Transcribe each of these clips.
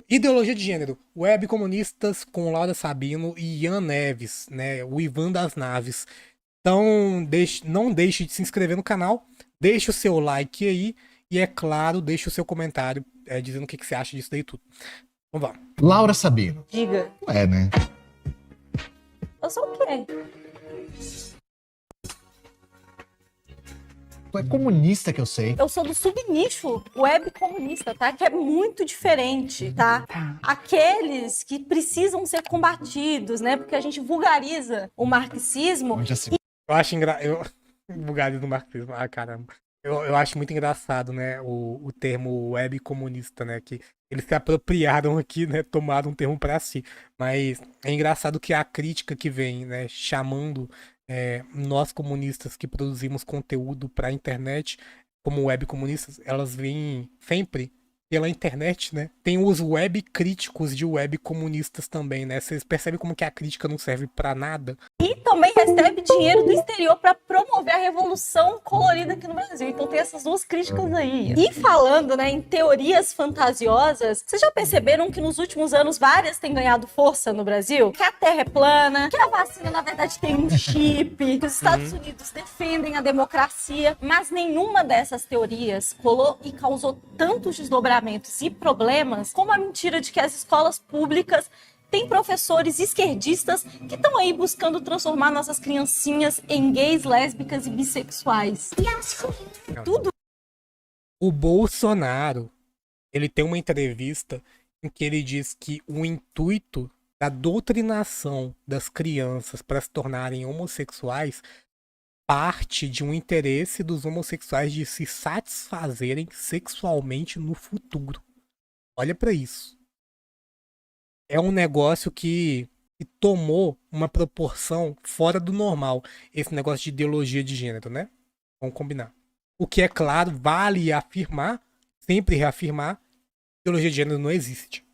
Ideologia de gênero. Web comunistas com Laura Sabino e Ian Neves, né? O Ivan das Naves. Então, não deixe de se inscrever no canal, deixe o seu like aí e, é claro, deixe o seu comentário dizendo o que você acha disso daí tudo. Então vamos. Laura Sabino. Diga. É, né? Eu sou o quê? Tu é comunista, que eu sei. Eu sou do subnicho web comunista, tá? Que é muito diferente, tá? Aqueles que precisam ser combatidos, né? Porque a gente vulgariza o marxismo. Onde assim? Eu acho engraçado. Bugado do marxismo. Ah, caramba. Eu acho muito engraçado, né? O termo web comunista, né? Que eles se apropriaram aqui, né? Tomaram um termo pra si. Mas é engraçado que a crítica que vem, né? Chamando nós comunistas que produzimos conteúdo pra internet como web comunistas, elas vêm sempre pela internet, né? Tem os web críticos de web comunistas também, né? Vocês percebem como que a crítica não serve pra nada? E também recebe dinheiro do exterior para promover a revolução colorida aqui no Brasil. Então tem essas duas críticas aí. E falando, né, em teorias fantasiosas, vocês já perceberam que nos últimos anos várias têm ganhado força no Brasil? Que a Terra é plana, que a vacina na verdade tem um chip, que os Estados Unidos defendem a democracia, mas nenhuma dessas teorias colou e causou tantos desdobramentos e problemas como a mentira de que as escolas públicas tem professores esquerdistas que estão aí buscando transformar nossas criancinhas em gays, lésbicas e bissexuais. Tudo. O Bolsonaro, ele tem uma entrevista em que ele diz que o intuito da doutrinação das crianças para se tornarem homossexuais parte de um interesse dos homossexuais de se satisfazerem sexualmente no futuro. Olha para isso. É um negócio que tomou uma proporção fora do normal. Esse negócio de ideologia de gênero, né? Vamos combinar. O que, é claro, vale afirmar, sempre reafirmar, ideologia de gênero não existe.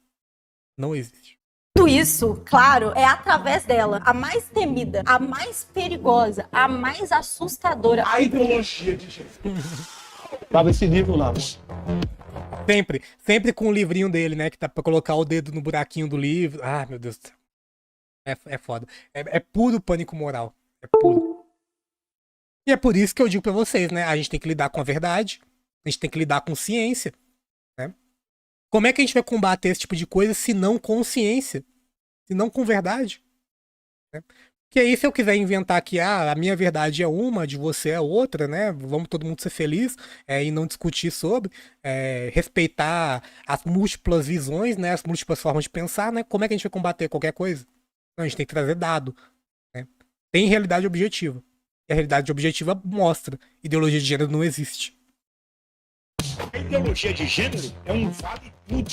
Não existe. Tudo isso, claro, é através dela, a mais temida, a mais perigosa, a mais assustadora. A ideologia de gênero. Tava esse nível lá. Sempre com o livrinho dele, né? Que tá pra colocar o dedo no buraquinho do livro. Ah, meu Deus do céu. É foda. É puro pânico moral. É puro. E é por isso que eu digo pra vocês, né? A gente tem que lidar com a verdade. A gente tem que lidar com ciência. Né? Como é que a gente vai combater esse tipo de coisa se não com ciência? Se não com verdade? Né? Que aí, se eu quiser inventar que a minha verdade é uma, de você é outra, né? Vamos todo mundo ser feliz e não discutir sobre, respeitar as múltiplas visões, né? As múltiplas formas de pensar, né? Como é que a gente vai combater qualquer coisa? Não, a gente tem que trazer dado. Né? Tem realidade objetiva. E a realidade objetiva mostra. Ideologia de gênero não existe. A ideologia de gênero é um vale tudo.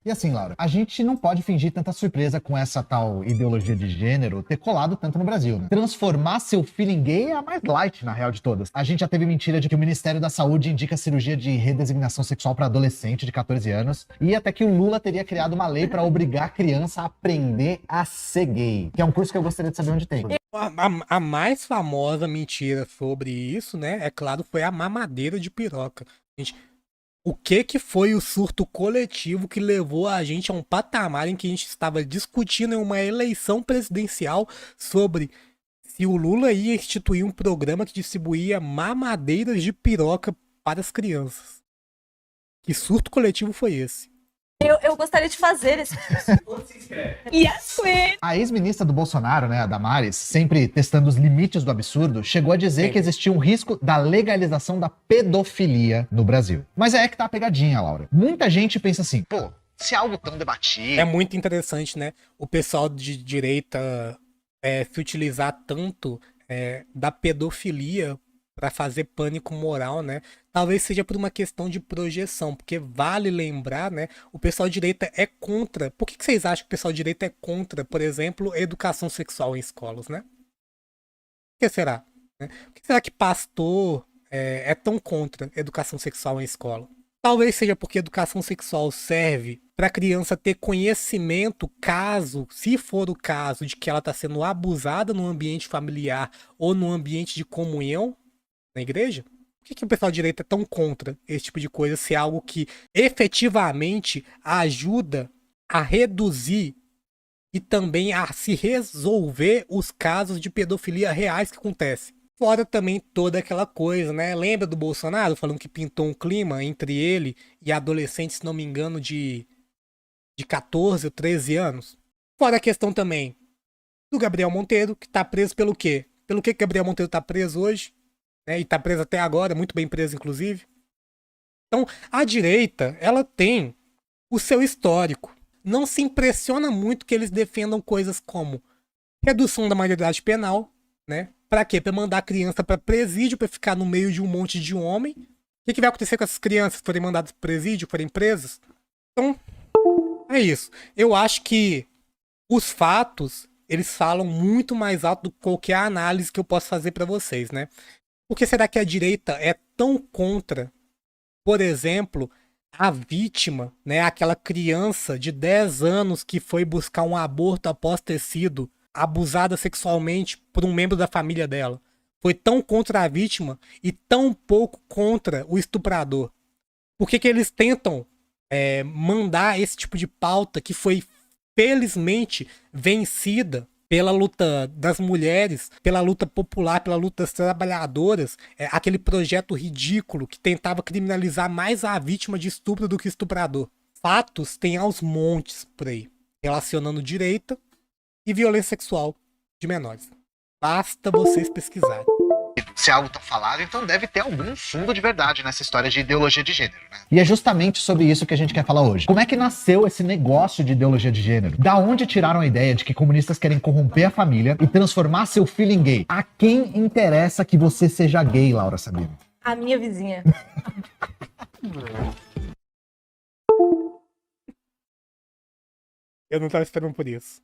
E assim, Laura, a gente não pode fingir tanta surpresa com essa tal ideologia de gênero ter colado tanto no Brasil, né? Transformar seu filho em gay é a mais light, na real de todas. A gente já teve mentira de que o Ministério da Saúde indica cirurgia de redesignação sexual para adolescente de 14 anos e até que o Lula teria criado uma lei para obrigar a criança a aprender a ser gay, que é um curso que eu gostaria de saber onde tem. A mais famosa mentira sobre isso, né? É claro, foi a mamadeira de piroca. Gente, o que foi o surto coletivo que levou a gente a um patamar em que a gente estava discutindo em uma eleição presidencial sobre se o Lula ia instituir um programa que distribuía mamadeiras de piroca para as crianças? Que surto coletivo foi esse? Eu gostaria de fazer esse curso. Yes, queen! A ex-ministra do Bolsonaro, né, a Damares, sempre testando os limites do absurdo, chegou a dizer que existia um risco da legalização da pedofilia no Brasil. Mas é que tá a pegadinha, Laura. Muita gente pensa assim, pô, se é algo tão debatido... É muito interessante, né? O pessoal de direita se utilizar tanto da pedofilia para fazer pânico moral, né? Talvez seja por uma questão de projeção, porque vale lembrar, né? O pessoal de direita é contra. Por que vocês acham que o pessoal de direita é contra, por exemplo, a educação sexual em escolas, né? Por que será? Né? Por que será que pastor é tão contra a educação sexual em escola? Talvez seja porque a educação sexual serve para a criança ter conhecimento, caso, se for o caso, de que ela está sendo abusada no ambiente familiar ou no ambiente de comunhão na igreja. Por que o pessoal de direita é tão contra esse tipo de coisa, se é algo que efetivamente ajuda a reduzir e também a se resolver os casos de pedofilia reais que acontecem? Fora também toda aquela coisa, né? Lembra do Bolsonaro falando que pintou um clima entre ele e adolescentes, se não me engano, de 14 ou 13 anos? Fora a questão também do Gabriel Monteiro, que tá preso pelo quê? Pelo que Gabriel Monteiro tá preso hoje? Né? E tá preso até agora, muito bem preso, inclusive. Então, a direita, ela tem o seu histórico. Não se impressiona muito que eles defendam coisas como redução da maioridade penal, né? Pra quê? Pra mandar a criança pra presídio, pra ficar no meio de um monte de homem. O que vai acontecer com essas crianças que forem mandadas pro presídio, forem presas? Então, é isso. Eu acho que os fatos, eles falam muito mais alto do que qualquer análise que eu possa fazer pra vocês, né? Por que será que a direita é tão contra, por exemplo, a vítima, né? Aquela criança de 10 anos que foi buscar um aborto após ter sido abusada sexualmente por um membro da família dela. Foi tão contra a vítima e tão pouco contra o estuprador. Por que eles tentam mandar esse tipo de pauta que foi felizmente vencida pela luta das mulheres, pela luta popular, pela luta das trabalhadoras, aquele projeto ridículo que tentava criminalizar mais a vítima de estupro do que o estuprador? Fatos tem aos montes por aí, relacionando direita e violência sexual de menores. Basta vocês pesquisarem. Se é algo tão falado, então deve ter algum fundo de verdade nessa história de ideologia de gênero, né? E é justamente sobre isso que a gente quer falar hoje. Como é que nasceu esse negócio de ideologia de gênero? Da onde tiraram a ideia de que comunistas querem corromper a família e transformar seu filho em gay? A quem interessa que você seja gay, Laura Sabino? A minha vizinha. Eu não tava esperando por isso.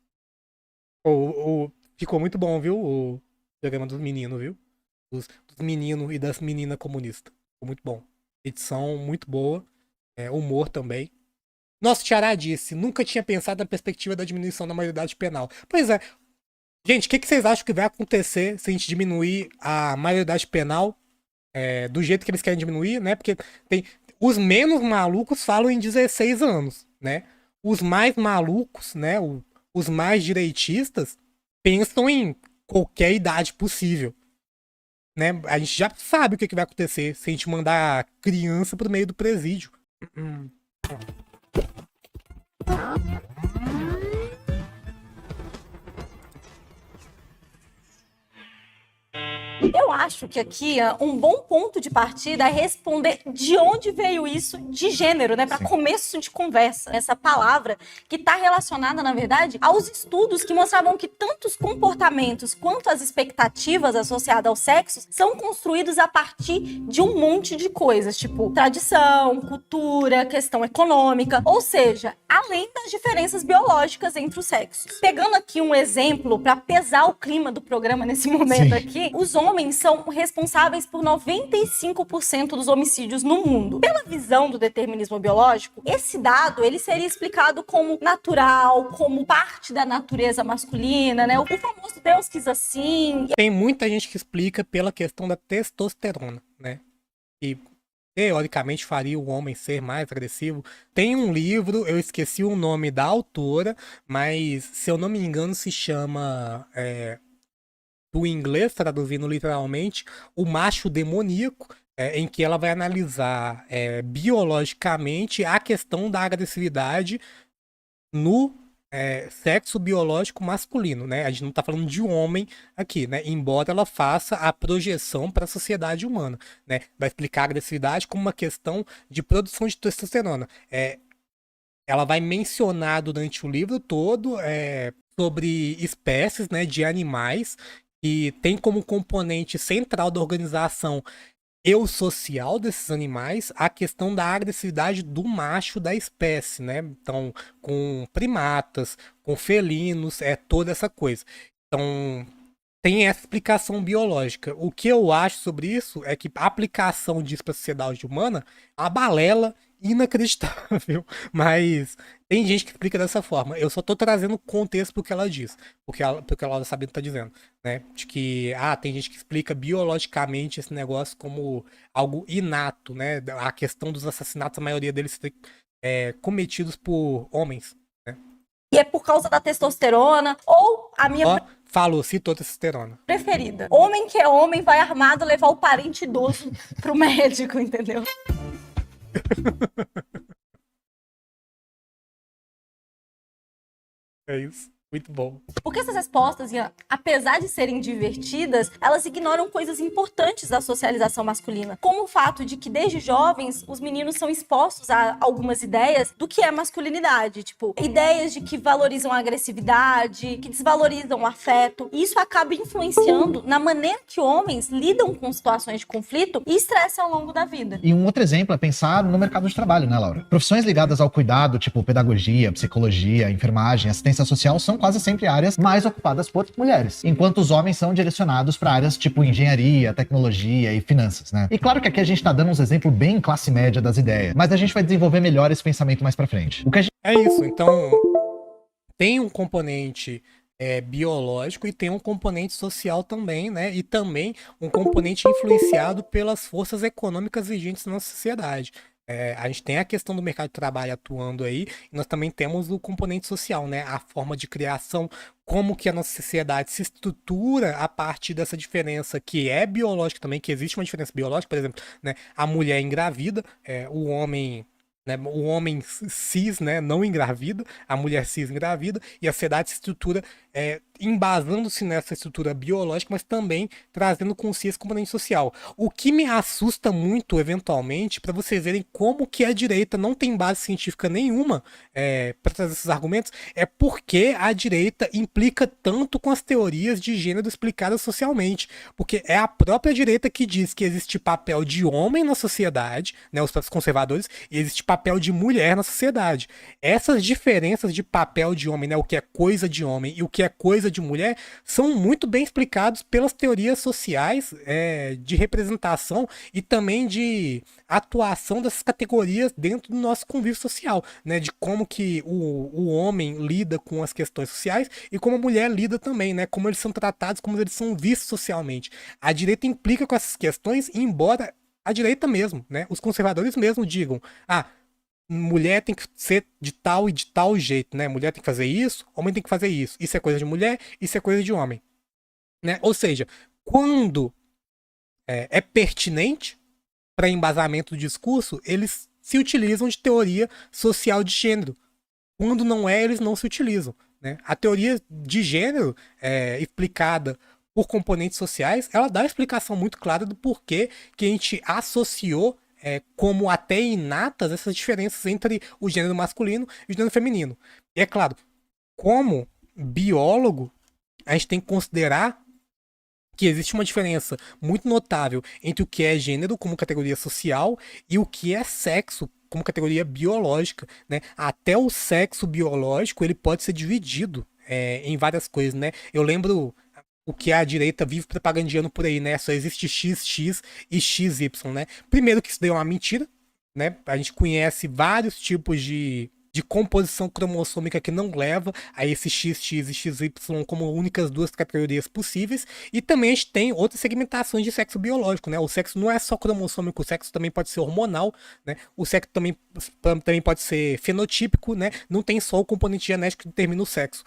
Ficou muito bom, viu? O programa dos meninos, viu? Dos meninos e das meninas comunistas. Ficou muito bom. Edição muito boa. Humor também. Nosso Tiará disse, nunca tinha pensado na perspectiva da diminuição da maioridade penal. Pois é. Gente, o que vocês acham que vai acontecer se a gente diminuir a maioridade penal do jeito que eles querem diminuir, né? Porque tem os menos malucos falam em 16 anos, né? Os mais malucos, né? Os mais direitistas pensam em qualquer idade possível. Né? A gente já sabe o que vai acontecer se a gente mandar a criança pro meio do presídio. Eu acho que aqui um bom ponto de partida é responder de onde veio isso de gênero, né? Para começo de conversa. Essa palavra que está relacionada, na verdade, aos estudos que mostravam que tanto os comportamentos quanto as expectativas associadas aos sexos são construídos a partir de um monte de coisas, tipo tradição, cultura, questão econômica, ou seja, além das diferenças biológicas entre os sexos. Pegando aqui um exemplo para pesar o clima do programa nesse momento aqui, os homens são responsáveis por 95% dos homicídios no mundo. Pela visão do determinismo biológico, esse dado ele seria explicado como natural, como parte da natureza masculina, né? O famoso Deus quis assim. Tem muita gente que explica pela questão da testosterona, né? E teoricamente faria o homem ser mais agressivo. Tem um livro, eu esqueci o nome da autora, mas se eu não me engano se chama... do inglês, traduzindo literalmente, o macho demoníaco, em que ela vai analisar biologicamente a questão da agressividade no sexo biológico masculino, né? A gente não tá falando de homem aqui, né? Embora ela faça a projeção para a sociedade humana, né? Vai explicar a agressividade como uma questão de produção de testosterona. Ela vai mencionar durante o livro todo sobre espécies, né, de animais que tem como componente central da organização eusocial desses animais a questão da agressividade do macho da espécie, né? Então, com primatas, com felinos, toda essa coisa. Então, tem essa explicação biológica. O que eu acho sobre isso é que a aplicação disso para a sociedade humana é uma balela inacreditável. Mas tem gente que explica dessa forma. Eu só tô trazendo contexto pro que ela diz. Porque a Laura Sabino tá dizendo, né? De que, tem gente que explica biologicamente esse negócio como algo inato, né? A questão dos assassinatos, a maioria deles serem cometidos por homens. E é por causa da testosterona, ou a minha Ó, falou, citou testosterona. preferida. Homem que é homem vai armado levar o parente idoso pro médico, entendeu? É isso. Muito bom. Porque essas respostas, Ian, apesar de serem divertidas, elas ignoram coisas importantes da socialização masculina, como o fato de que desde jovens os meninos são expostos a algumas ideias do que é masculinidade, tipo, ideias de que valorizam a agressividade, que desvalorizam o afeto, e isso acaba influenciando na maneira que homens lidam com situações de conflito e estresse ao longo da vida. E um outro exemplo é pensar no mercado de trabalho, né, Laura? Profissões ligadas ao cuidado, tipo pedagogia, psicologia, enfermagem, assistência social, são quase sempre áreas mais ocupadas por mulheres, enquanto os homens são direcionados para áreas tipo engenharia, tecnologia e finanças, né? E claro que aqui a gente tá dando uns exemplos bem classe média das ideias, mas a gente vai desenvolver melhor esse pensamento mais pra frente. O que a gente... É isso, então tem um componente biológico e tem um componente social também, né? E também um componente influenciado pelas forças econômicas vigentes na sociedade. A gente tem a questão do mercado de trabalho atuando aí, e nós também temos o componente social, né? A forma de criação, como que a nossa sociedade se estrutura a partir dessa diferença que é biológica também, que existe uma diferença biológica, por exemplo, né? A mulher engravida, o homem... Né, o homem cis, né, não engravida, a mulher cis engravida, e a sociedade se estrutura embasando-se nessa estrutura biológica, mas também trazendo consigo esse componente social. O que me assusta muito, eventualmente, para vocês verem como que a direita não tem base científica nenhuma para trazer esses argumentos, é porque a direita implica tanto com as teorias de gênero explicadas socialmente. Porque é a própria direita que diz que existe papel de homem na sociedade, né, os próprios conservadores, e existe papel de mulher na sociedade. Essas diferenças de papel de homem, né, o que é coisa de homem e o que é coisa de mulher, são muito bem explicados pelas teorias sociais de representação e também de atuação dessas categorias dentro do nosso convívio social, né, de como que o homem lida com as questões sociais e como a mulher lida também, né, como eles são tratados, como eles são vistos socialmente. A direita implica com essas questões, embora a direita mesmo, né, os conservadores mesmo digam, mulher tem que ser de tal e de tal jeito, né? Mulher tem que fazer isso, homem tem que fazer isso. Isso é coisa de mulher, isso é coisa de homem, né? Ou seja, quando é pertinente para embasamento do discurso, eles se utilizam de teoria social de gênero. Quando não é, eles não se utilizam, né? A teoria de gênero explicada por componentes sociais, ela dá uma explicação muito clara do porquê que a gente associou como até inatas essas diferenças entre o gênero masculino e o gênero feminino. E é claro, como biólogo, a gente tem que considerar que existe uma diferença muito notável entre o que é gênero como categoria social e o que é sexo como categoria biológica, né? Até o sexo biológico ele pode ser dividido em várias coisas, né? Eu lembro o que a direita vive propagandeando por aí, né? Só existe XX e XY, né? Primeiro que isso daí é uma mentira, né? A gente conhece vários tipos de composição cromossômica que não leva a esse XX e XY como únicas duas categorias possíveis. E também a gente tem outras segmentações de sexo biológico, né? O sexo não é só cromossômico, o sexo também pode ser hormonal, né? O sexo também pode ser fenotípico, né? Não tem só o componente genético que determina o sexo.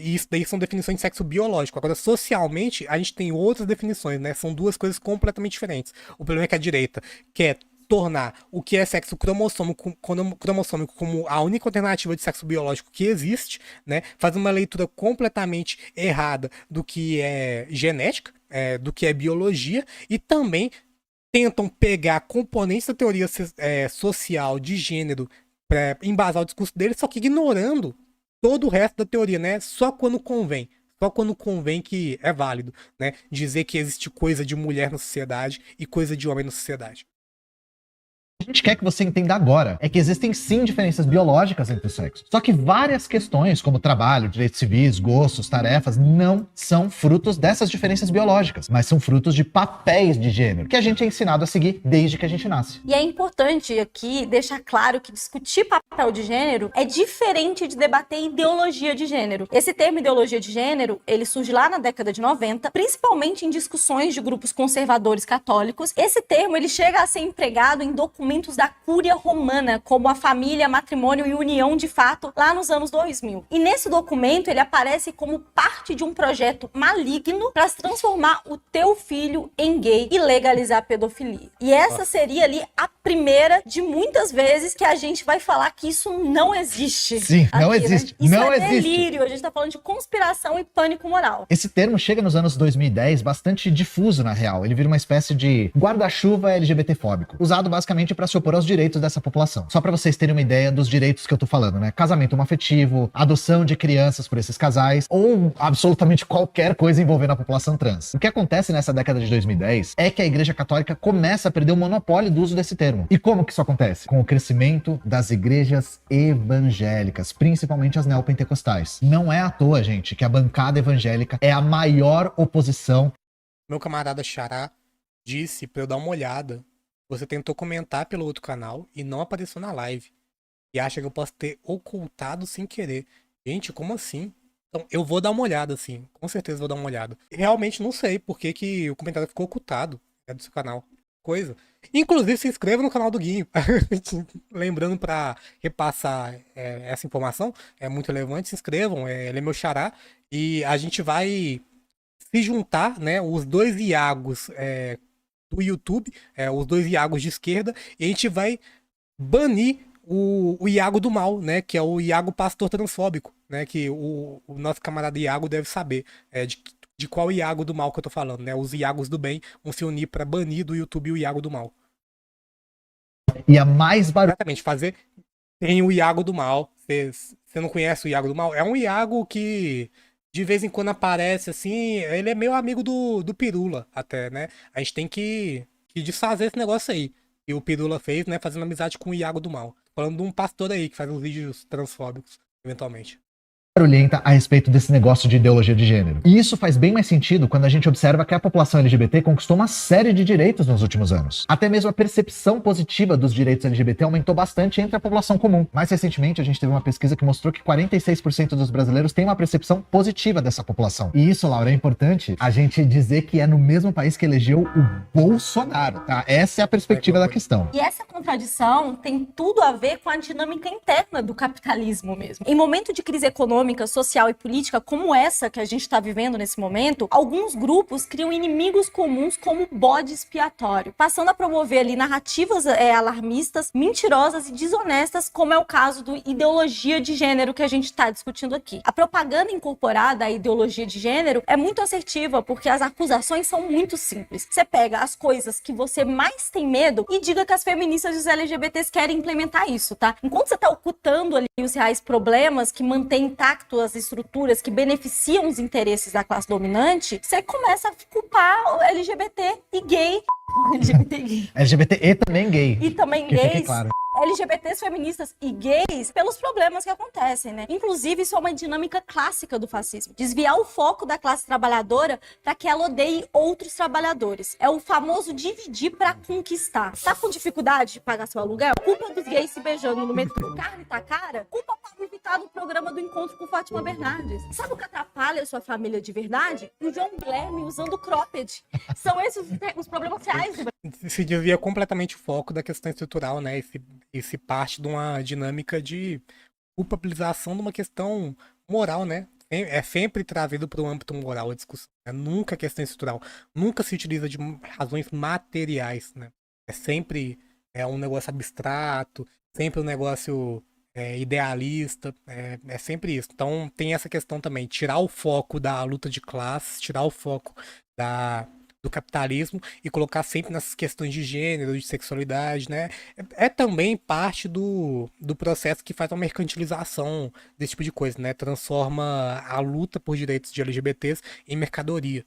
E isso daí são definições de sexo biológico. Agora, socialmente, a gente tem outras definições, né? São duas coisas completamente diferentes. O problema é que a direita quer tornar o que é sexo cromossômico como a única alternativa de sexo biológico que existe, né? Faz uma leitura completamente errada do que é genética, do que é biologia, e também tentam pegar componentes da teoria social de gênero para embasar o discurso deles, só que ignorando todo o resto da teoria, né? Só quando convém. Só quando convém que é válido, né? Dizer que existe coisa de mulher na sociedade e coisa de homem na sociedade. que a gente quer que você entenda agora é que existem sim diferenças biológicas entre os sexos. Só que várias questões, como trabalho, direitos civis, gostos, tarefas, não são frutos dessas diferenças biológicas, mas são frutos de papéis de gênero, que a gente é ensinado a seguir desde que a gente nasce. E é importante aqui deixar claro que discutir papel de gênero é diferente de debater ideologia de gênero. Esse termo ideologia de gênero, ele surge lá na década de 90, principalmente em discussões de grupos conservadores católicos. Esse termo, ele chega a ser empregado em documentos da Cúria Romana, como a família, matrimônio e união de fato, lá nos anos 2000. E nesse documento, ele aparece como parte de um projeto maligno para transformar o teu filho em gay e legalizar a pedofilia. E essa seria ali a primeira de muitas vezes que a gente vai falar que isso não existe. Sim, não aqui, existe. Né? Isso não é existe. delírio, a gente tá falando de conspiração e pânico moral. Esse termo chega nos anos 2010 bastante difuso, na real. Ele vira uma espécie de guarda-chuva LGBT-fóbico, usado basicamente para se opor aos direitos dessa população. Só para vocês terem uma ideia dos direitos que eu tô falando, né? Casamento homoafetivo, adoção de crianças por esses casais, ou absolutamente qualquer coisa envolvendo a população trans. O que acontece nessa década de 2010 é que a Igreja Católica começa a perder o monopólio do uso desse termo. E como que isso acontece? Com o crescimento das igrejas evangélicas, principalmente as neopentecostais. Não é à toa, gente, que a bancada evangélica é a maior oposição. Meu camarada Xará disse pra eu dar uma olhada. Você tentou comentar pelo outro canal e não apareceu na live. E acha que eu posso ter ocultado sem querer. Gente, como assim? Então, eu vou dar uma olhada, sim. Com certeza vou dar uma olhada. Realmente não sei por que que o comentário ficou ocultado. É do seu canal. Coisa. Inclusive, se inscreva no canal do Guinho. Lembrando pra repassar essa informação. É muito relevante. Se inscrevam. Ele é meu xará. E a gente vai se juntar, né? Os dois Iagos do YouTube. Os dois Iagos de esquerda. E a gente vai banir o Iago do mal, né? Que é o Iago pastor transfóbico, né? Que o nosso camarada Iago deve saber de qual Iago do mal que eu tô falando, né? Os Iagos do bem vão se unir pra banir do YouTube o Iago do mal. E a mais barulhenta. Exatamente, fazer. Tem o Iago do mal. Você não conhece o Iago do mal? É um Iago que de vez em quando aparece assim. Ele é meio amigo do Pirula, até, né? A gente tem que desfazer esse negócio aí. E o Pirula fez, né? Fazendo amizade com o Iago do mal. Falando de um pastor aí que faz uns vídeos transfóbicos, eventualmente. Barulhenta a respeito desse negócio de ideologia de gênero. E isso faz bem mais sentido quando a gente observa que a população LGBT conquistou uma série de direitos nos últimos anos. Até mesmo a percepção positiva dos direitos LGBT aumentou bastante entre a população comum. Mais recentemente, a gente teve uma pesquisa que mostrou que 46% dos brasileiros têm uma percepção positiva dessa população. E isso, Laura, é importante a gente dizer que é no mesmo país que elegeu o Bolsonaro, tá? Essa é a perspectiva da questão. E essa contradição tem tudo a ver com a dinâmica interna do capitalismo mesmo. Em momento de crise econômica, social e política como essa que a gente está vivendo nesse momento, alguns grupos criam inimigos comuns como bode expiatório, passando a promover ali narrativas alarmistas, mentirosas e desonestas, como é o caso do ideologia de gênero que a gente está discutindo aqui. A propaganda incorporada à ideologia de gênero é muito assertiva porque as acusações são muito simples. Você pega as coisas que você mais tem medo e diga que as feministas e os LGBTs querem implementar isso, tá? Enquanto você está ocultando ali os reais problemas que mantêm intacto as estruturas que beneficiam os interesses da classe dominante, você começa a culpar o LGBT e gay. LGBT e gay. LGBT e também gay. E também Que fique gays. claro. LGBTs, feministas e gays pelos problemas que acontecem, né? Inclusive, isso é uma dinâmica clássica do fascismo. Desviar o foco da classe trabalhadora para que ela odeie outros trabalhadores. É o famoso dividir para conquistar. Tá com dificuldade de pagar seu aluguel? Culpa dos gays se beijando no metrô. Carne tá cara? Culpa Pablo Vittar no programa do Encontro com Fátima Bernardes. Sabe o que atrapalha a sua família de verdade? O João Guilherme usando cropped. São esses os problemas reais do Brasil. Se desvia completamente o foco da questão estrutural, né? E se parte de uma dinâmica de culpabilização de uma questão moral, né? É sempre trazido para o âmbito moral a discussão. Né? Nunca questão estrutural. Nunca se utiliza de razões materiais, né? É sempre um negócio abstrato, sempre um negócio idealista. É sempre isso. Então tem essa questão também. Tirar o foco da luta de classes, tirar o foco do capitalismo e colocar sempre nessas questões de gênero, de sexualidade, né? É também parte do processo que faz a mercantilização desse tipo de coisa, né? Transforma a luta por direitos de LGBTs em mercadoria.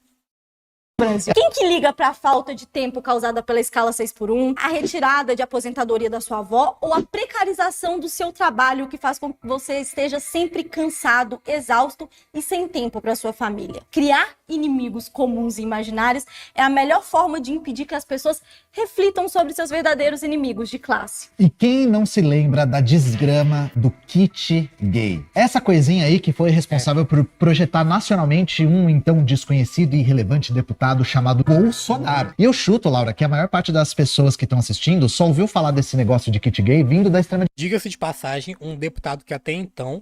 Brasil. Quem que liga pra falta de tempo causada pela escala 6x1, a retirada de aposentadoria da sua avó ou a precarização do seu trabalho que faz com que você esteja sempre cansado, exausto e sem tempo para sua família? Criar inimigos comuns e imaginários é a melhor forma de impedir que as pessoas reflitam sobre seus verdadeiros inimigos de classe. E quem não se lembra da desgrama do kit gay? Essa coisinha aí que foi responsável por projetar nacionalmente um então desconhecido e irrelevante deputado chamado Bolsonaro. E eu chuto, Laura, que a maior parte das pessoas que estão assistindo só ouviu falar desse negócio de kit gay vindo da extrema. Diga-se de passagem, um deputado que até então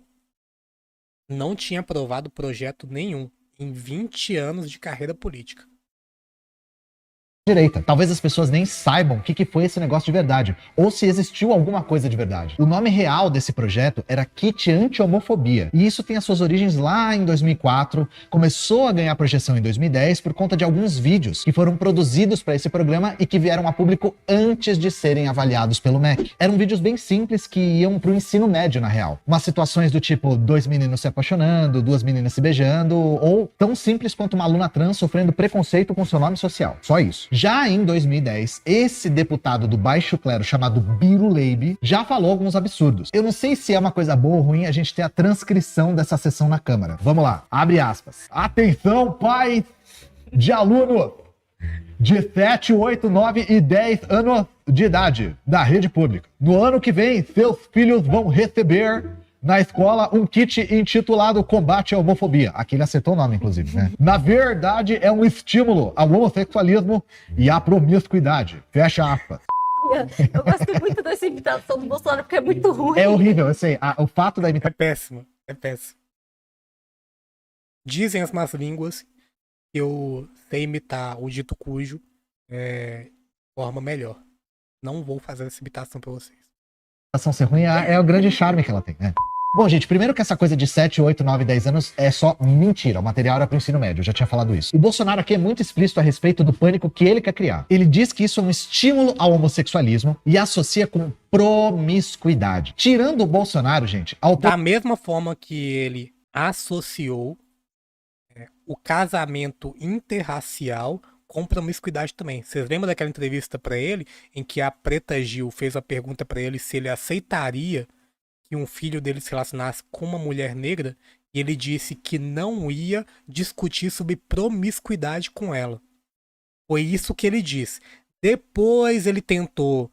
não tinha aprovado projeto nenhum em 20 anos de carreira política. Direita. Talvez as pessoas nem saibam o que foi esse negócio de verdade, ou se existiu alguma coisa de verdade. O nome real desse projeto era Kit Anti-Homofobia, e isso tem as suas origens lá em 2004, começou a ganhar projeção em 2010 por conta de alguns vídeos que foram produzidos para esse programa e que vieram a público antes de serem avaliados pelo MEC. Eram vídeos bem simples que iam pro ensino médio, na real. Umas situações do tipo 2 meninos se apaixonando, 2 meninas se beijando, ou tão simples quanto uma aluna trans sofrendo preconceito com seu nome social. Só isso. Já em 2010, esse deputado do baixo clero chamado Biro Leib já falou alguns absurdos. Eu não sei se é uma coisa boa ou ruim a gente ter a transcrição dessa sessão na Câmara. Vamos lá, abre aspas. Atenção, pais de aluno de 7, 8, 9 e 10 anos de idade da rede pública. No ano que vem, seus filhos vão receber na escola um kit intitulado Combate à Homofobia. Aqui ele acertou o nome, inclusive, né? Na verdade, é um estímulo ao homossexualismo e à promiscuidade. Fecha aspas. Eu gosto muito dessa imitação do Bolsonaro porque é muito ruim. É horrível, eu sei. O fato da É imitação... péssimo, é péssimo. Dizem as más línguas que eu sei imitar o dito cujo de forma melhor. Não vou fazer essa imitação pra vocês. ser ruim é o grande charme que ela tem, né? Bom, gente, primeiro que essa coisa de 7, 8, 9, 10 anos é só mentira. O material era pro ensino médio, eu já tinha falado isso. O Bolsonaro aqui é muito explícito a respeito do pânico que ele quer criar. Ele diz que isso é um estímulo ao homossexualismo e associa com promiscuidade. Tirando o Bolsonaro, gente... Da mesma forma que ele associou o casamento interracial com promiscuidade também. Vocês lembram daquela entrevista pra ele em que a Preta Gil fez a pergunta pra ele se ele aceitaria que um filho dele se relacionasse com uma mulher negra, e ele disse que não ia discutir sobre promiscuidade com ela. Foi isso que ele disse. Depois ele tentou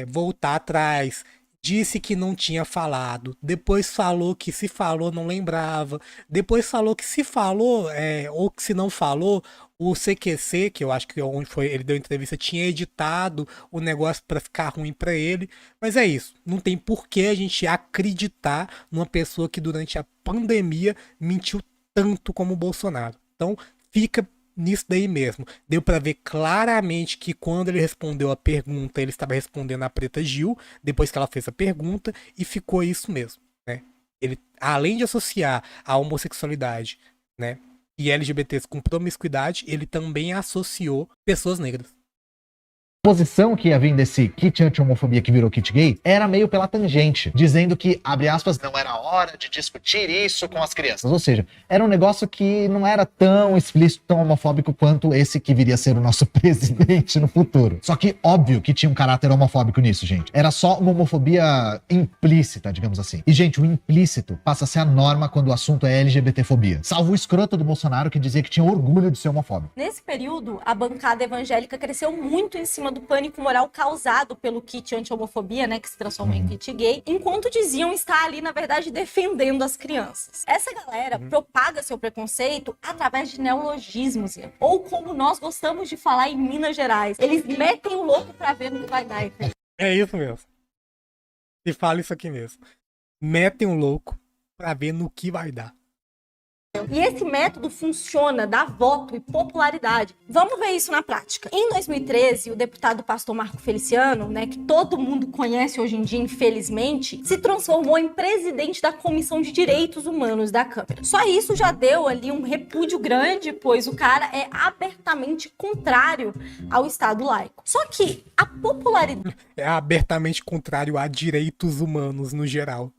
voltar atrás, disse que não tinha falado, depois falou que se falou não lembrava, depois falou que se falou ou que se não falou, o CQC, que eu acho que onde foi ele deu entrevista, tinha editado o negócio pra ficar ruim pra ele. Mas é isso, não tem por que a gente acreditar numa pessoa que durante a pandemia mentiu tanto como o Bolsonaro. Então fica nisso daí mesmo. Deu pra ver claramente que quando ele respondeu a pergunta, ele estava respondendo a Preta Gil, depois que ela fez a pergunta, e ficou isso mesmo, né? Ele, além de associar a homossexualidade, né, e LGBTs com promiscuidade, ele também associou pessoas negras. A posição que ia vir desse kit anti-homofobia que virou kit gay era meio pela tangente, dizendo que, abre aspas, não era hora de discutir isso com as crianças. Ou seja, era um negócio que não era tão explícito, tão homofóbico quanto esse que viria a ser o nosso presidente no futuro. Só que óbvio que tinha um caráter homofóbico nisso, gente. Era só uma homofobia implícita, digamos assim. E, gente, o implícito passa a ser a norma quando o assunto é LGBTfobia. Salvo o escroto do Bolsonaro que dizia que tinha orgulho de ser homofóbico. Nesse período, a bancada evangélica cresceu muito em cima do pânico moral causado pelo kit anti-homofobia, né, que se transformou em kit gay, enquanto diziam estar ali, na verdade, defendendo as crianças. Essa galera propaga seu preconceito através de neologismos, ou como nós gostamos de falar em Minas Gerais, eles metem o louco pra ver no que vai dar. É isso mesmo. Se fala isso aqui mesmo. Metem o louco pra ver no que vai dar. E esse método funciona, dá voto e popularidade. Vamos ver isso na prática. Em 2013, o deputado pastor Marco Feliciano, né, que todo mundo conhece hoje em dia, infelizmente, se transformou em presidente da Comissão de Direitos Humanos da Câmara. Só isso já deu ali um repúdio grande, pois o cara é abertamente contrário ao Estado laico. Só que a popularidade... É abertamente contrário a direitos humanos no geral.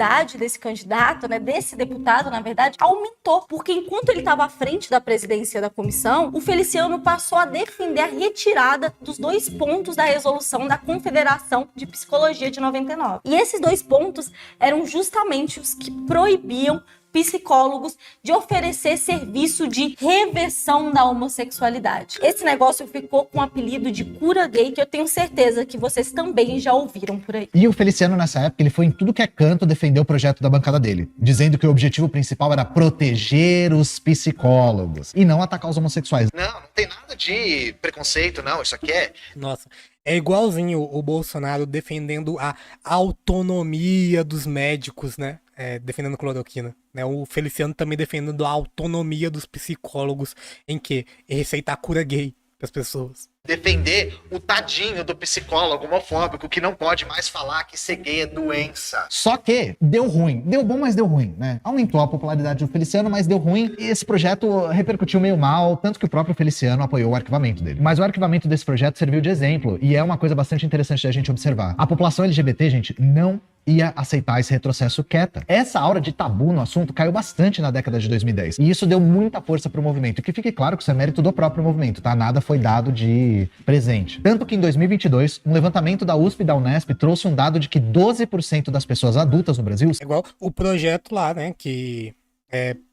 popularidade desse candidato, né, desse deputado, na verdade, aumentou, porque enquanto ele estava à frente da presidência da comissão, o Feliciano passou a defender a retirada dos 2 pontos da resolução da Confederação de Psicologia de 99. E esses 2 pontos eram justamente os que proibiam psicólogos de oferecer serviço de reversão da homossexualidade. Esse negócio ficou com o apelido de cura gay, que eu tenho certeza que vocês também já ouviram por aí. E o Feliciano, nessa época, ele foi em tudo que é canto defender o projeto da bancada dele, dizendo que o objetivo principal era proteger os psicólogos e não atacar os homossexuais. Não tem nada de preconceito, não, isso aqui é... Nossa, é igualzinho o Bolsonaro defendendo a autonomia dos médicos, né? Defendendo cloroquina, né? O Feliciano também defendendo a autonomia dos psicólogos em que receitar cura gay para as pessoas. Defender o tadinho do psicólogo homofóbico que não pode mais falar que ser gay é doença. Só que deu ruim. Deu bom, mas deu ruim, né? Aumentou a popularidade do Feliciano, mas deu ruim. E esse projeto repercutiu meio mal, tanto que o próprio Feliciano apoiou o arquivamento dele. Mas o arquivamento desse projeto serviu de exemplo e é uma coisa bastante interessante da gente observar. A população LGBT, gente, não ia aceitar esse retrocesso quieta. Essa aura de tabu no assunto caiu bastante na década de 2010. E isso deu muita força pro movimento. E que fique claro que isso é mérito do próprio movimento, tá? Nada foi dado de presente. Tanto que em 2022, um levantamento da USP e da Unesp trouxe um dado de que 12% das pessoas adultas no Brasil... É igual o projeto lá, né? Que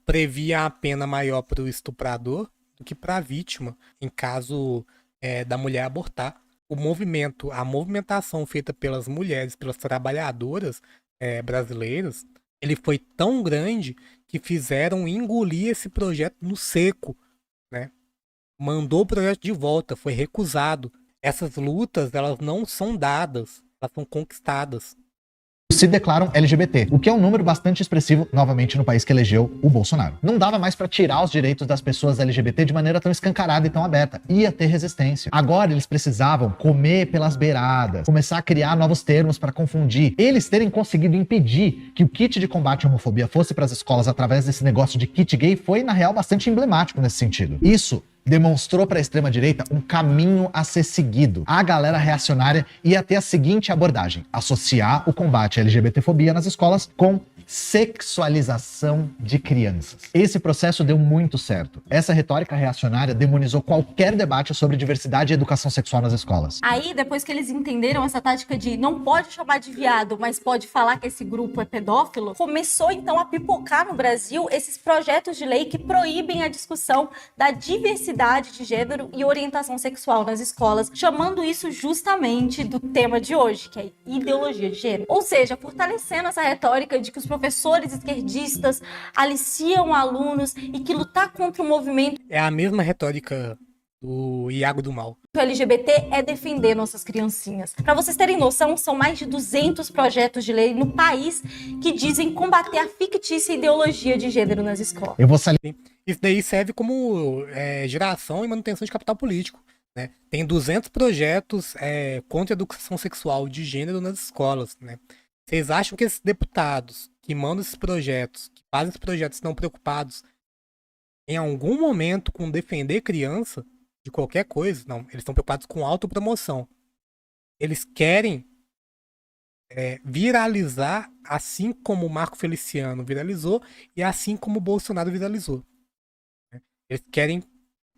previa a pena maior pro estuprador do que pra vítima, em caso da mulher abortar. A movimentação feita pelas mulheres, pelas trabalhadoras brasileiras, ele foi tão grande que fizeram engolir esse projeto no seco, né? Mandou o projeto de volta, foi recusado. Essas lutas, elas não são dadas, elas são conquistadas. Se declaram LGBT, o que é um número bastante expressivo, novamente, no país que elegeu o Bolsonaro. Não dava mais pra tirar os direitos das pessoas LGBT de maneira tão escancarada e tão aberta. Ia ter resistência. Agora eles precisavam comer pelas beiradas, começar a criar novos termos pra confundir. Eles terem conseguido impedir que o kit de combate à homofobia fosse pras escolas através desse negócio de kit gay foi, na real, bastante emblemático nesse sentido. Isso demonstrou para a extrema-direita um caminho a ser seguido. A galera reacionária ia ter a seguinte abordagem: associar o combate à LGBTfobia nas escolas com sexualização de crianças. Esse processo deu muito certo. Essa retórica reacionária demonizou qualquer debate sobre diversidade e educação sexual nas escolas. Aí, depois que eles entenderam essa tática de não pode chamar de viado, mas pode falar que esse grupo é pedófilo, começou então a pipocar no Brasil esses projetos de lei que proíbem a discussão da diversidade de gênero e orientação sexual nas escolas, chamando isso justamente do tema de hoje, que é ideologia de gênero. Ou seja, fortalecendo essa retórica de que os professores esquerdistas aliciam alunos e que lutar contra o movimento É a mesma retórica do Iago do Mal. LGBT é defender nossas criancinhas. Para vocês terem noção, são mais de 200 projetos de lei no país que dizem combater a fictícia ideologia de gênero nas escolas. Eu vou salientar. Isso daí serve como geração e manutenção de capital político, né? Tem 200 projetos contra a educação sexual de gênero nas escolas, né? Vocês acham que esses deputados que mandam esses projetos, que fazem esses projetos, estão preocupados em algum momento com defender criança de qualquer coisa? Não, eles estão preocupados com autopromoção. Eles querem viralizar assim como o Marco Feliciano viralizou e assim como o Bolsonaro viralizou. Eles querem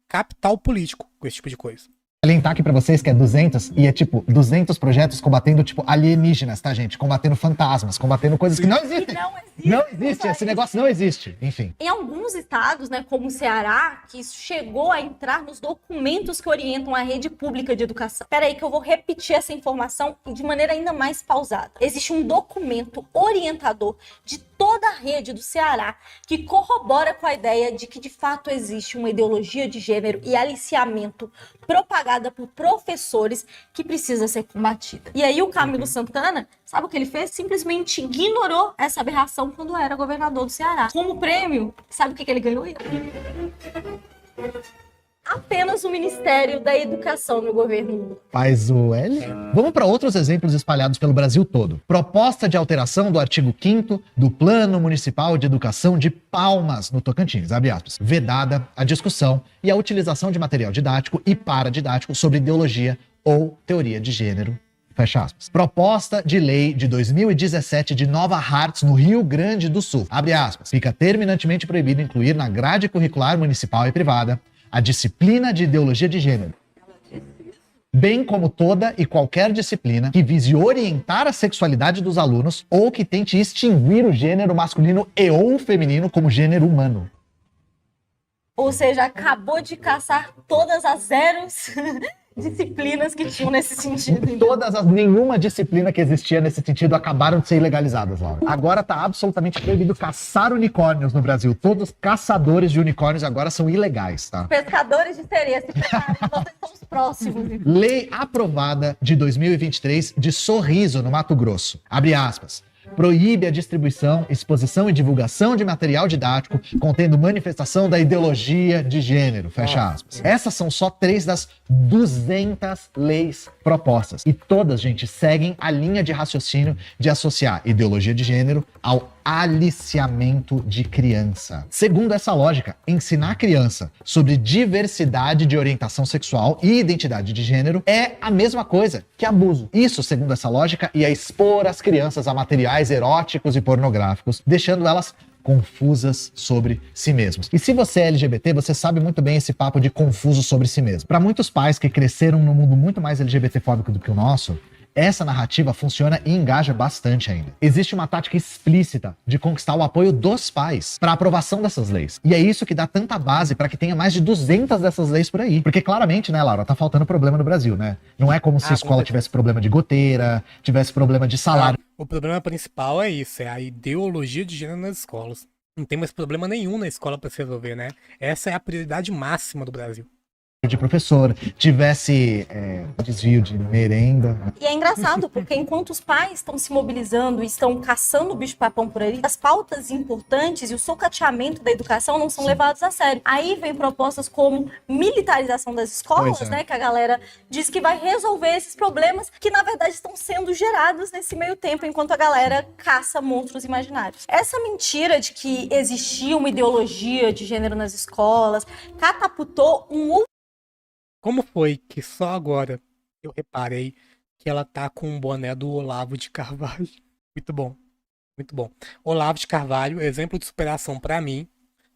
capital político com esse tipo de coisa. Salientar aqui pra vocês que é 200 e é tipo 200 projetos combatendo tipo alienígenas, tá, gente? Combatendo fantasmas, combatendo coisas que não existem. Não existe, esse negócio não existe. Enfim. Em alguns estados, né, como o Ceará, que isso chegou a entrar nos documentos que orientam a rede pública de educação. Espera aí que eu vou repetir essa informação de maneira ainda mais pausada. Existe um documento orientador de toda a rede do Ceará que corrobora com a ideia de que de fato existe uma ideologia de gênero e aliciamento propagada por professores que precisa ser combatida. E aí o Camilo Santana, sabe o que ele fez? Simplesmente ignorou essa aberração quando era governador do Ceará. Como prêmio, sabe o que ele ganhou? Apenas o Ministério da Educação no governo Lula. Faz o L. Vamos para outros exemplos espalhados pelo Brasil todo. Proposta de alteração do artigo 5º do Plano Municipal de Educação de Palmas, no Tocantins, abre aspas. Vedada a discussão e a utilização de material didático e paradidático sobre ideologia ou teoria de gênero, fecha aspas. Proposta de lei de 2017 de Nova Hartz, no Rio Grande do Sul, abre aspas, fica terminantemente proibido incluir na grade curricular municipal e privada a disciplina de ideologia de gênero, bem como toda e qualquer disciplina que vise orientar a sexualidade dos alunos ou que tente extinguir o gênero masculino e ou feminino como gênero humano. Ou seja, acabou de caçar todas as zeros disciplinas que tinham nesse sentido. Nenhuma disciplina que existia nesse sentido acabaram de ser ilegalizadas, Laura. Agora tá absolutamente proibido caçar unicórnios no Brasil. Todos os caçadores de unicórnios agora são ilegais, tá? Pescadores de sereia, se preparem, vocês são os próximos. Lei aprovada de 2023 de Sorriso, no Mato Grosso. Abre aspas. Proíbe a distribuição, exposição e divulgação de material didático contendo manifestação da ideologia de gênero, fecha aspas. Essas são só 3 das 200 leis propostas. E todas, gente, seguem a linha de raciocínio de associar ideologia de gênero ao aliciamento de criança. Segundo essa lógica, ensinar a criança sobre diversidade de orientação sexual e identidade de gênero é a mesma coisa que abuso. Isso, segundo essa lógica, ia expor as crianças a materiais eróticos e pornográficos, deixando elas confusas sobre si mesmos. E se você é LGBT, você sabe muito bem esse papo de confuso sobre si mesmo. Para muitos pais que cresceram num mundo muito mais LGBT-fóbico do que o nosso, essa narrativa funciona e engaja bastante ainda. Existe uma tática explícita de conquistar o apoio dos pais para a aprovação dessas leis. E é isso que dá tanta base para que tenha mais de 200 dessas leis por aí. Porque claramente, né, Laura, tá faltando problema no Brasil, né? Não é como se a escola tivesse problema de goteira, tivesse problema de salário. O problema principal é isso, é a ideologia de gênero nas escolas. Não tem mais problema nenhum na escola para se resolver, né? Essa é a prioridade máxima do Brasil. De professor, tivesse desvio de merenda. E é engraçado, porque enquanto os pais estão se mobilizando e estão caçando o bicho-papão por aí, as pautas importantes e o socateamento da educação não são levados a sério. Aí vem propostas como militarização das escolas, né? Que a galera diz que vai resolver esses problemas que, na verdade, estão sendo gerados nesse meio tempo, enquanto a galera caça monstros imaginários. Essa mentira de que existia uma ideologia de gênero nas escolas catapultou um. Como foi que só agora eu reparei que ela tá com um boné do Olavo de Carvalho? Muito bom, muito bom. Olavo de Carvalho, exemplo de superação pra mim,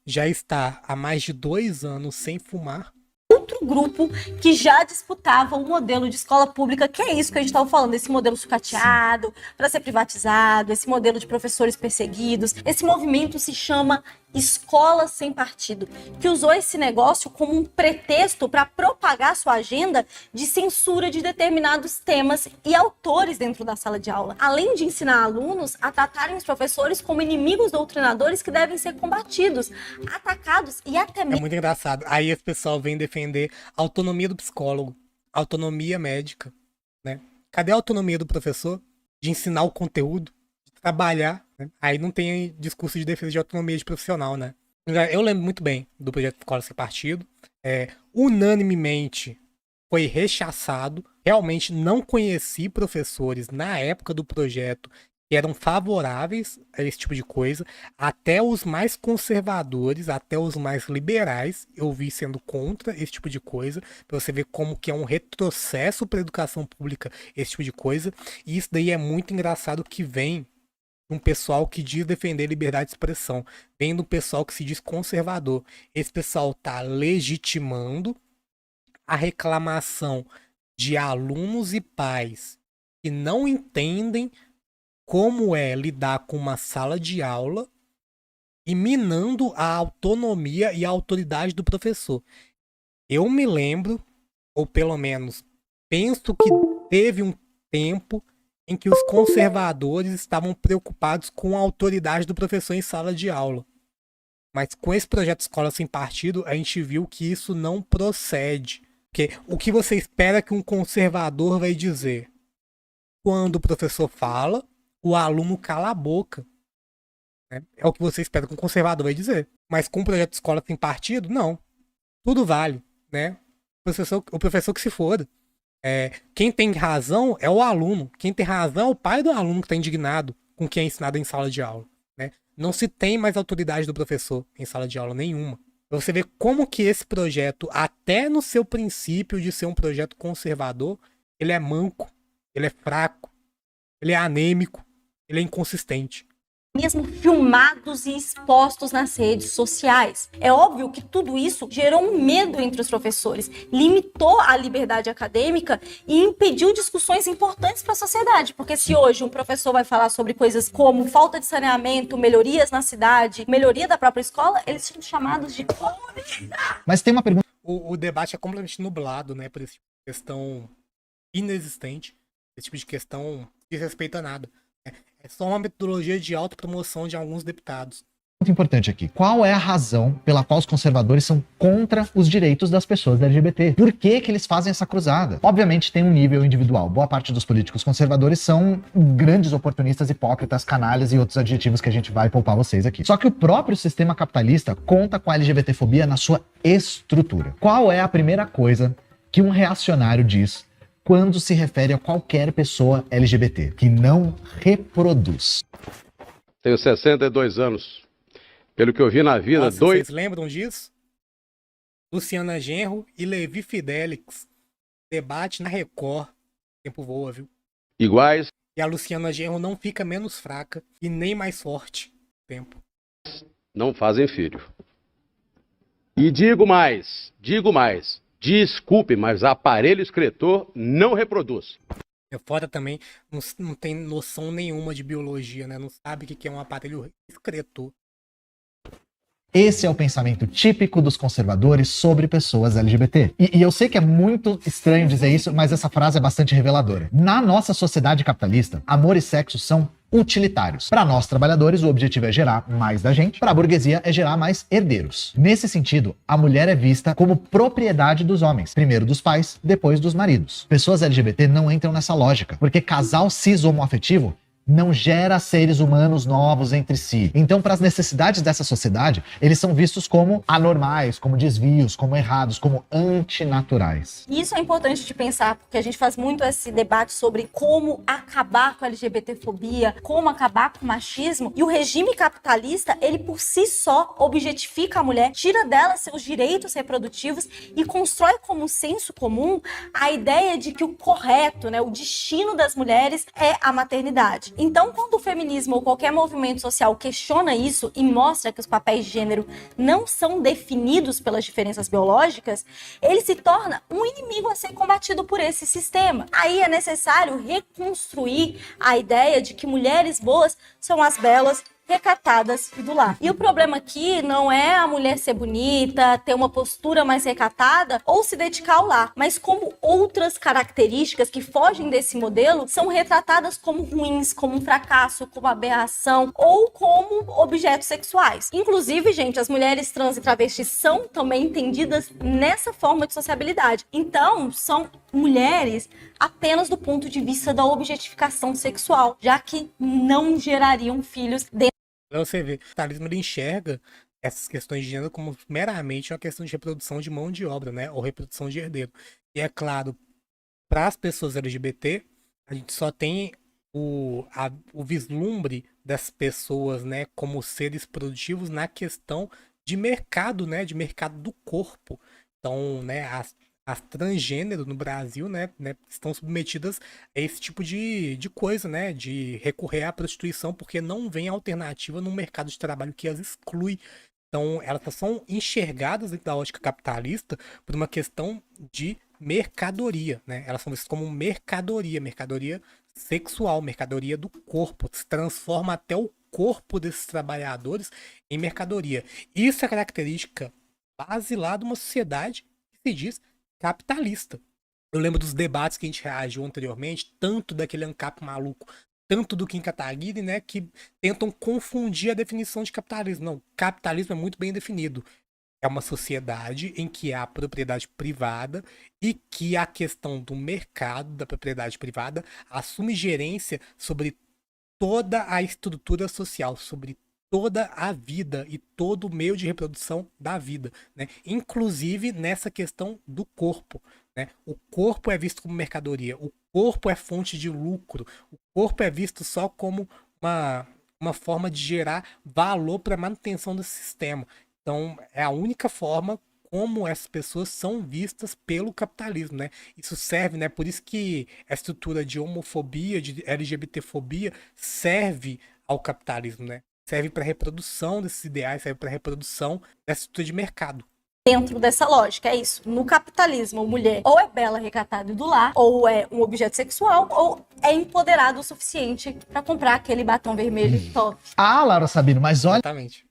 já está há mais de 2 anos sem fumar. Outro grupo que já disputava o modelo de escola pública, que é isso que a gente estava falando, esse modelo sucateado para ser privatizado, esse modelo de professores perseguidos. Esse movimento se chama Escola Sem Partido, que usou esse negócio como um pretexto para propagar sua agenda de censura de determinados temas e autores dentro da sala de aula, além de ensinar alunos a tratarem os professores como inimigos doutrinadores que devem ser combatidos, atacados e até mesmo... É muito engraçado. Aí esse pessoal vem defender a autonomia do psicólogo, autonomia médica, né? Cadê a autonomia do professor de ensinar o conteúdo, de trabalhar, né? Aí não tem discurso de defesa de autonomia de profissional, né? Eu lembro muito bem do projeto Escola Sem Partido. Unanimemente foi rechaçado. Realmente não conheci professores na época do projeto que eram favoráveis a esse tipo de coisa. Até os mais conservadores, até os mais liberais, eu vi sendo contra esse tipo de coisa. Pra você ver como que é um retrocesso para a educação pública esse tipo de coisa. E isso daí é muito engraçado que vem um pessoal que diz defender liberdade de expressão. Vem do pessoal que se diz conservador. Esse pessoal tá legitimando a reclamação de alunos e pais que não entendem como é lidar com uma sala de aula e minando a autonomia e a autoridade do professor. Eu me lembro, ou pelo menos penso que teve um tempo em que os conservadores estavam preocupados com a autoridade do professor em sala de aula. Mas com esse projeto Escola Sem Partido, a gente viu que isso não procede. Porque o que você espera que um conservador vai dizer? Quando o professor fala, o aluno cala a boca. Né? É o que você espera que um conservador vai dizer. Mas com o projeto Escola Sem Partido, não. Tudo vale. Né? O professor que se foda. Quem tem razão é o aluno. Quem tem razão é o pai do aluno que está indignado com o que é ensinado em sala de aula. Né? Não se tem mais autoridade do professor em sala de aula nenhuma. Pra você ver como que esse projeto, até no seu princípio de ser um projeto conservador, ele é manco. ele é fraco, ele é anêmico, ele é inconsistente. Mesmo filmados e expostos nas redes sociais. É óbvio que tudo isso gerou um medo entre os professores, limitou a liberdade acadêmica e impediu discussões importantes para a sociedade, porque se hoje um professor vai falar sobre coisas como falta de saneamento, melhorias na cidade, melhoria da própria escola, eles são chamados de comunistas. Mas tem uma pergunta. O debate é completamente nublado, né, por esse tipo de questão inexistente, esse tipo de questão que respeita nada. É só uma metodologia de autopromoção de alguns deputados. Muito importante aqui. Qual é a razão pela qual os conservadores são contra os direitos das pessoas LGBT? Por que que eles fazem essa cruzada? Obviamente tem um nível individual. Boa parte dos políticos conservadores são grandes oportunistas, hipócritas, canalhas e outros adjetivos que a gente vai poupar vocês aqui. Só que o próprio sistema capitalista conta com a LGBTfobia na sua estrutura. Qual é a primeira coisa que um reacionário diz quando se refere a qualquer pessoa LGBT? Que não reproduz. Tenho 62 anos. Pelo que eu vi na vida, Nossa, vocês lembram disso? Luciana Genro e Levi Fidelix. Debate na Record. O tempo voa, viu? iguais E a Luciana Genro não fica menos fraca e nem mais forte. Tempo. não fazem filho. E digo mais, desculpe, mas aparelho excretor não reproduz. É foda também, não tem noção nenhuma de biologia, né? Não sabe o que é um aparelho excretor. Esse é o pensamento típico dos conservadores sobre pessoas LGBT. E eu sei que é muito estranho dizer isso, mas essa frase é bastante reveladora. Na nossa sociedade capitalista, amor e sexo são utilitários. Para nós trabalhadores, o objetivo é gerar mais da gente. Para a burguesia, é gerar mais herdeiros. Nesse sentido, a mulher é vista como propriedade dos homens. Primeiro dos pais, depois dos maridos. Pessoas LGBT não entram nessa lógica, porque casal cis homoafetivo não gera seres humanos novos entre si. Então, para as necessidades dessa sociedade, eles são vistos como anormais, como desvios, como errados, como antinaturais. Isso é importante de pensar, porque a gente faz muito esse debate sobre como acabar com a LGBTfobia, como acabar com o machismo, e o regime capitalista, ele por si só objetifica a mulher, tira dela seus direitos reprodutivos e constrói como senso comum a ideia de que o correto, né, o destino das mulheres é a maternidade. Então, quando o feminismo ou qualquer movimento social questiona isso e mostra que os papéis de gênero não são definidos pelas diferenças biológicas, ele se torna um inimigo a ser combatido por esse sistema. Aí é necessário reconstruir a ideia de que mulheres boas são as belas, recatadas e do lar. E o problema aqui não é a mulher ser bonita, ter uma postura mais recatada ou se dedicar ao lar, mas como outras características que fogem desse modelo são retratadas como ruins, como um fracasso, como aberração ou como objetos sexuais. Inclusive, gente, as mulheres trans e travestis são também entendidas nessa forma de sociabilidade. Então, são mulheres apenas do ponto de vista da objetificação sexual, já que não gerariam filhos dentro. Então você vê, o capitalismo ele enxerga essas questões de gênero como meramente uma questão de reprodução de mão de obra, né? Ou reprodução de herdeiro. E é claro, para as pessoas LGBT, a gente só tem o vislumbre das pessoas, né, como seres produtivos na questão de mercado, né? De mercado do corpo. Então, né, as transgênero no Brasil, né, estão submetidas a esse tipo de coisa, né, de recorrer à prostituição, porque não vem alternativa no mercado de trabalho que as exclui. Então, elas são enxergadas dentro da ótica capitalista por uma questão de mercadoria, né? Elas são vistas como mercadoria sexual, mercadoria do corpo. Se transforma até o corpo desses trabalhadores em mercadoria. Isso é característica basilar de uma sociedade que se diz capitalista. Eu lembro dos debates que a gente reagiu anteriormente, tanto daquele ANCAP maluco, tanto do Kim Kataguiri, né, que tentam confundir a definição de capitalismo. Não, capitalismo é muito bem definido. É uma sociedade em que há propriedade privada e que a questão do mercado, da propriedade privada, assume gerência sobre toda a estrutura social, sobre toda a vida e todo o meio de reprodução da vida, né? Inclusive nessa questão do corpo, né? O corpo é visto como mercadoria, o corpo é fonte de lucro, o corpo é visto só como uma forma de gerar valor para a manutenção do sistema. Então é a única forma como essas pessoas são vistas pelo capitalismo, né? Isso serve, né? Por isso que a estrutura de homofobia, de LGBTfobia, serve ao capitalismo, né? Serve para reprodução desses ideais, serve para reprodução dessa estrutura de mercado. Dentro dessa lógica, é isso. No capitalismo, a mulher ou é bela, recatada e do lar, ou é um objeto sexual, ou é empoderado o suficiente para comprar aquele batom vermelho top. Ah, Laura Sabino, mas olha Exatamente.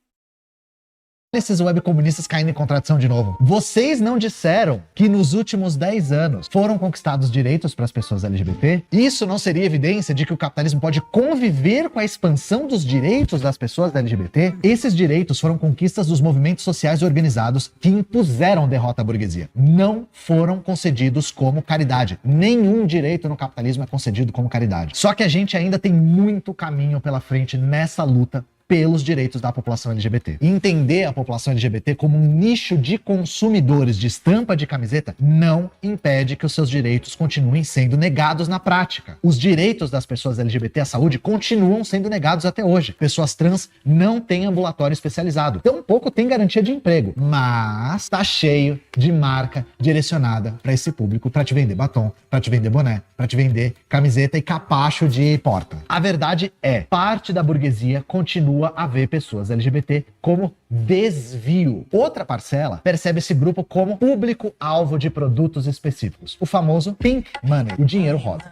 esses webcomunistas caindo em contradição de novo. Vocês não disseram que nos últimos 10 anos foram conquistados direitos para as pessoas LGBT? Isso não seria evidência de que o capitalismo pode conviver com a expansão dos direitos das pessoas LGBT? Esses direitos foram conquistas dos movimentos sociais organizados que impuseram derrota à burguesia. Não foram concedidos como caridade. Nenhum direito no capitalismo é concedido como caridade. Só que a gente ainda tem muito caminho pela frente nessa luta pelos direitos da população LGBT. Entender a população LGBT como um nicho de consumidores de estampa de camiseta não impede que os seus direitos continuem sendo negados na prática. Os direitos das pessoas LGBT à saúde continuam sendo negados até hoje. Pessoas trans não têm ambulatório especializado. Tampouco tem garantia de emprego. Mas tá cheio de marca direcionada para esse público, para te vender batom, para te vender boné, para te vender camiseta e capacho de porta. A verdade é, parte da burguesia continua a ver pessoas LGBT como desvio. Outra parcela percebe esse grupo como público-alvo de produtos específicos. O famoso pink money. O dinheiro roda.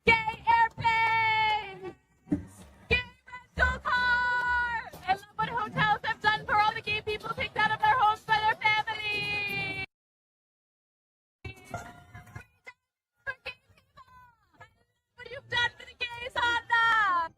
Gay airplane! Gay rental car! I love what hotels have done for all the gay people kicked out of their homes by their families! What you've done for the gays, Honda!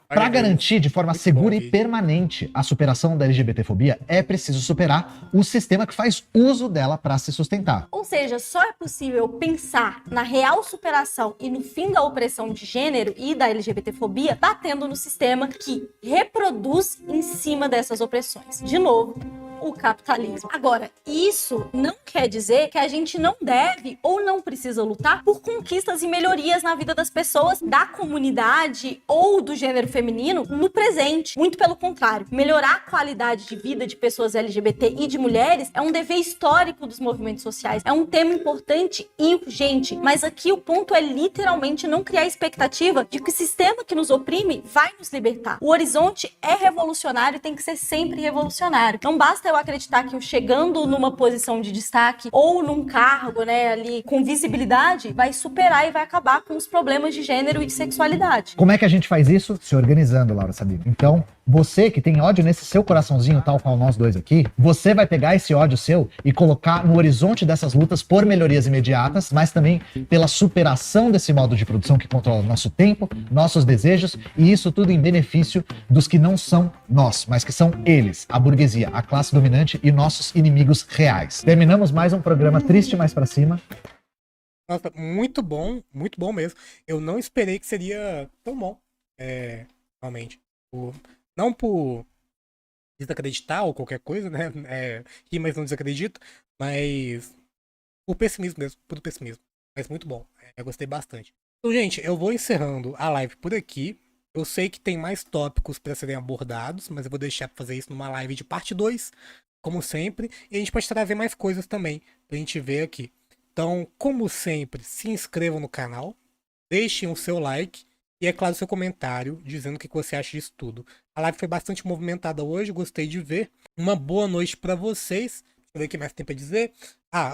Para garantir de forma Muito segura bom e vídeo. permanente a superação da LGBTfobia, é preciso superar o sistema que faz uso dela para se sustentar. Ou seja, só é possível pensar na real superação e no fim da opressão de gênero e da LGBTfobia batendo no sistema que reproduz em cima dessas opressões. De novo, o capitalismo. Agora, isso não quer dizer que a gente não deve ou não precisa lutar por conquistas e melhorias na vida das pessoas, da comunidade ou do gênero feminino no presente. Muito pelo contrário, melhorar a qualidade de vida de pessoas LGBT e de mulheres é um dever histórico dos movimentos sociais. É um tema importante e urgente, mas aqui o ponto é literalmente não criar expectativa de que o sistema que nos oprime vai nos libertar. O horizonte é revolucionário e tem que ser sempre revolucionário. Não basta eu acreditar que eu chegando numa posição de destaque ou num cargo, né, ali com visibilidade, vai superar e vai acabar com os problemas de gênero e de sexualidade. Como é que a gente faz isso? Se organizando, Laura Sabino. Então, você que tem ódio nesse seu coraçãozinho, tal qual nós dois aqui, você vai pegar esse ódio seu e colocar no horizonte dessas lutas por melhorias imediatas, mas também pela superação desse modo de produção que controla nosso tempo, nossos desejos, e isso tudo em benefício dos que não são nós, mas que são eles, a burguesia, a classe dominante e nossos inimigos reais. Terminamos mais um programa triste mais pra cima. Nossa, muito bom mesmo. Eu não esperei que seria tão bom, realmente. Não por desacreditar ou qualquer coisa, né? Rir, mas não desacredito, mas por pessimismo mesmo, por pessimismo. Mas muito bom, eu gostei bastante. Então, gente, eu vou encerrando a live por aqui. Eu sei que tem mais tópicos para serem abordados, mas eu vou deixar pra fazer isso numa live de parte 2, como sempre. E a gente pode trazer mais coisas também pra gente ver aqui. Então, como sempre, se inscrevam no canal, deixem o seu like e, é claro, seu comentário dizendo o que você acha disso tudo. A live foi bastante movimentada hoje, gostei de ver. Uma boa noite pra vocês. Deixa eu ver o que mais tem pra dizer.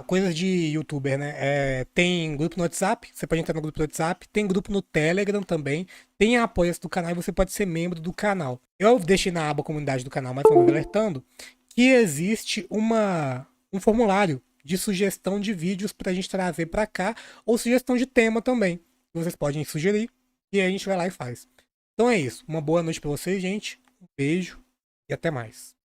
Coisas de youtuber, né? Tem grupo no WhatsApp, você pode entrar no grupo no WhatsApp. Tem grupo no Telegram também. Tem apoio do canal e você pode ser membro do canal. Eu deixei na aba comunidade do canal, mais uma vez alertando, que existe um formulário de sugestão de vídeos pra gente trazer pra cá, ou sugestão de tema também. Vocês podem sugerir e aí a gente vai lá e faz. Então é isso. Uma boa noite pra vocês, gente. Um beijo e até mais.